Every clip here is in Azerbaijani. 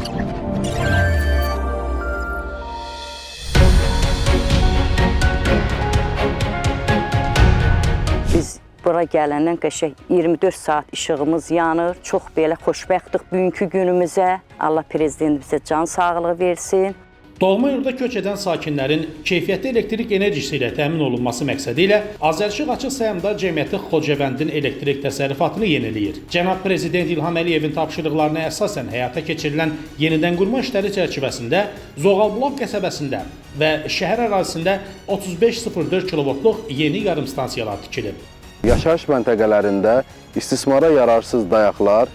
Biz bura gələndən qəşəng 24 saat işığımız yanır. Çox belə xoşbəxtlik bugünkü günümüzə. Allah prezidentimizə can sağlığı versin. Dolma yurda köç edən sakinlərin keyfiyyətli elektrik enerjisi ilə təmin olunması məqsədi ilə Azərişıq Açıq Səhmdar Cəmiyyəti Xocavəndin elektrik təsərrüfatını yeniləyir. Cənab Prezident İlham Əliyevin tapşırıqlarına əsasən həyata keçirilən yenidən qurma işləri çərçivəsində Zoğalbulaq qəsəbəsində və şəhər ərazisində 3504 kilovoltluq yeni yarımstansiyalar tikilib. Yaşayış məntəqələrində istismara yararsız dayaqlar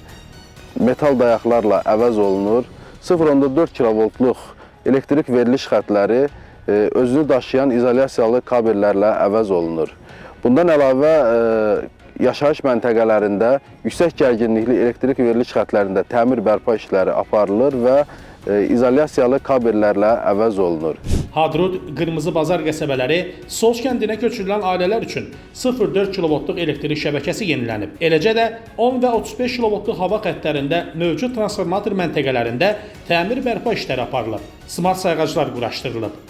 metal dayaqlarla əvəz olunur. 0.4 kilovoltluq elektrik veriliş xətləri özünü daşıyan izolyasiyalı kabellərlə əvəz olunur. Bundan əlavə yaşayış məntəqələrində yüksək gərginlikli elektrik veriliş xətlərində təmir bərpa işləri aparılır və izolyasiyalı kabellərlə əvəz olunur. Hadrut, Qırmızı Bazar qəsəbələri, Soz kəndinə köçürülən ailələr üçün 0.4 kilovoltluq elektrik şəbəkəsi yenilənib. Eləcə də 10 və 35 kilovoltluq hava xəttlərində mövcud transformator məntəqələrində təmir bərpa işləri aparılıb. Smart sayğaclar quraşdırılıb.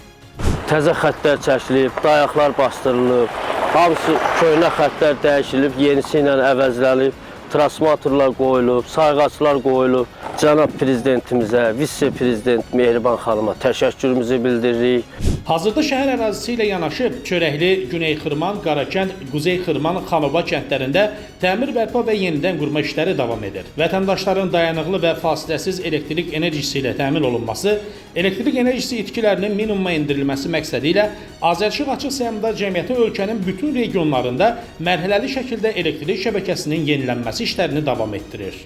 Təzə xəttlər çəkilib, dayaqlar bastırılıb, hamısı köhnə xəttlər dəyişilib, yenisi ilə əvəzlənib, transformatorlar qoyulub, sayğaclar qoyulub. Cənab Prezidentimizə, Vitse-Prezident Mehriban xanıma təşəkkürümüzü bildiririk. Hazırda şəhər ərazisi ilə yanaşı Çörəkli, Güney Xırman, Qarakənd, Quzey Xırman, Xanoba kəndlərində təmir bərpa və yenidən qurma işləri davam edir. Vətəndaşların dayanıqlı və fasiləsiz elektrik enerjisi ilə təmin olunması, elektrik enerjisi itkilərinin minimuma endirilməsi məqsədi ilə Azərişıq Açıq Səhmdar Cəmiyyəti ölkənin bütün regionlarında mərhələli şəkildə elektrik şəbəkəsinin yenilənməsi işlərini davam etdirir.